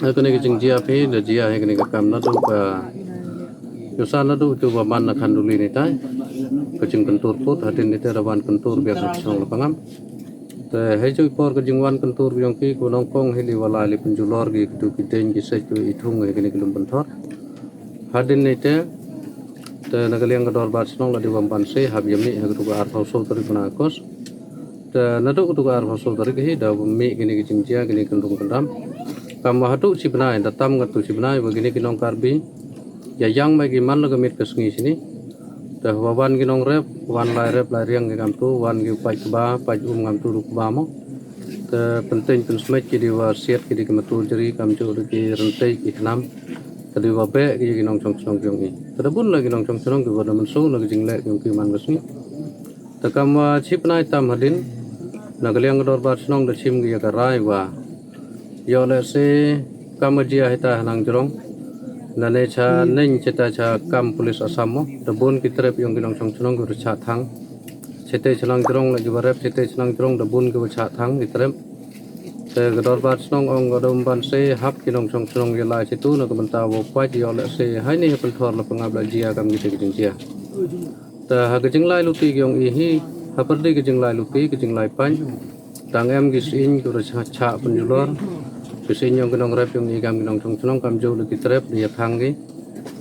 cái này cái chừng chia phí để chia hay cái này cái cầm nó đâu cả yo sana đâu itu baman nak handuli ni tai cái chừng kantor pot hadin ni tera ban kantor biar song lapangam te hai chui por cái chừng wan kantor yang ki ko nong kong hili wala li penjulor gi tu kiten ki se tu ithung cái này cái lum benthor hadin ni te nagaliang ka dor bat snong la di bamban se hab yami ha tu ar phau tari bana kos te nadu tu ar phau tari ki da mi gini ki jingjia gini kendung kendam kam hatu si benai datam ngatu si benai begini ki nong karbi ya yang mai ki man la ka mit kasngi sini te wawan ki nong rep wan lai rep lai riang ki kam tu wan ki pai ba pai ngam tu ruk ba mo te penting pen smet ki di wa siat ki di kematu jeri kam chu ki rentai ki nam tadi wabe ki nong chong chong kyong ni tadabun lagi nong chong chong ki wada manso lagi jingle kyong ki man basni takam chip nai tam hadin nagaliang dor bat snong da chim gi ka rai wa yo le se kamajia hita hanang jorong nane cha nen cheta cha kam police asam mo tabun ki trep yong ki nong chong chong ki cha thang chete chlang jorong lagi barep chete chlang jorong tabun ki cha thang ki trep te gador bat snong ong gadom ban se hap ki nong chong chong ye lai situ na kamanta wo pai yo le se hai ni pel thor la pangab la jia kam ki te ki jia ta ha ki jing lai lu ti yong i hi ha par de ki jing lai lu ti ki jing lai pan tang em ki sin ku ra cha penjulor ki sin yong ki nong rep yong i kam ki nong chong chong kam jo le ki trep ni thang ki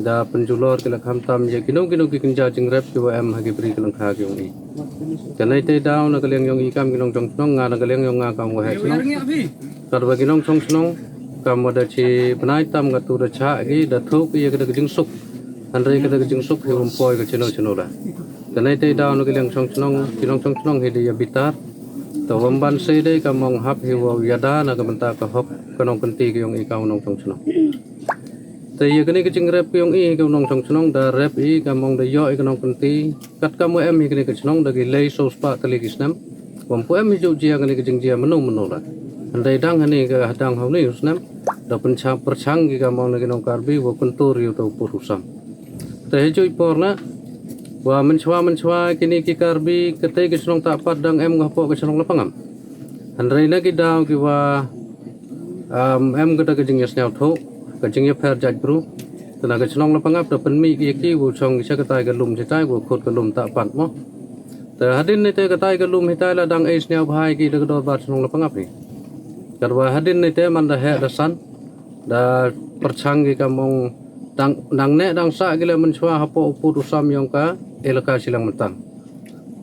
da penjulor ki la kham tam ye ki nong ki kinja jing rep ki wa em ha ki pri ki lang kha ki yong i kanai te daw na ka leng yong i kam ki nong chong chong nga na ka leng yong nga kam wa he chong kalau bagi nong chong chong kamu ada ci penai tam gatu da cha gi da thuk ye ka da jing suk andre ka da jing suk he poi ka chino la kanai te daw no ka leng chong chong he dia bitar to wamban se de ka mong hap he wa yada na ka menta ka hop ka nong kanti ki yong i ka nong chong chong te ye ka ni ka jing rep yong i ka nong chong chong da rep i ka mong da yo i ka nong kanti kat ka mo em hi ka ni ka chong da gi lei so spa tali ki snam wam po em hi ju jia ka ni ka jing jia mano la andai dang hani ka hadang hau ni usnam da penchang perchang ki ka mong lagi nong karbi wo kuntur yu tau purusam te hejui porna wa menchwa kini ki karbi kete ki snong ta pat dang em ngapo ki snong lapangam andai na ki daw ki wa em ka ka jing yasnyau tho ka jing ya pher jaj bru tana ka snong lapangap da penmi ki wo chong ki sakatai ka lum chitai wo khot ka lum ta pat mo te hadin ni te ka tai ka lum hitai la dang e snyau bhai ki da dor bat snong lapangap ni karwa hadin ni te man da he da san da perchang gi kamong dang ne dang sa gi le menchwa hapo upu sam yong ka elaka silang mentang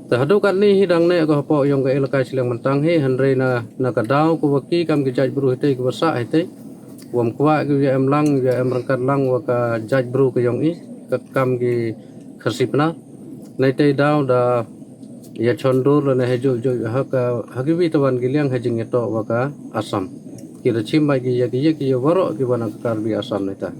ta hadu kan ni hidang ne ko hapo yong ka elaka silang mentang he hanre na ka daw ko waki kam gi jaj bru te ko sa he te wam kwa gi em lang ya em rangkat lang wa ka jaj bru ko yong i ka kam gi khasipna nei te daw da ya chondur la he jo hagibi tawan giliang hajing to waka asam kira chimbai ki ya waro ki bana karbi asam neta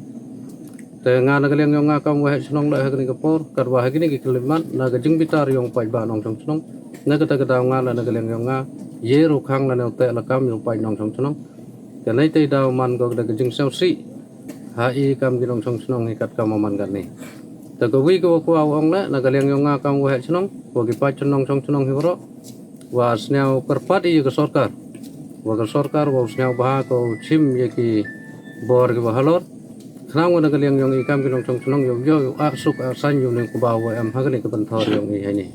te nga na giliang yong nga kam wa snong la hagni ka por karwa hagni ki kliman na ga jing bitar yong pai ba nong chong chong na ka ta ka nga la na giliang yong nga ye ru khang la te la kam yong pai nong chong chong te nei te daw man go da ga jing sau si ha i kam ki nong chong chong hi kat kam man gan ni ta ko wi ko ong la na galiang yong nga kam wa chnong wa ki pa chnong chong hi ro wa snyau perpat i ko sarkar wa snyau ba ko chim ye ki bor ki ba halor khang wa na galiang yong i kam ki nong chong yo a suk a san yu ne ko ba wa am ha ga ni ko ban thor yong i hai ni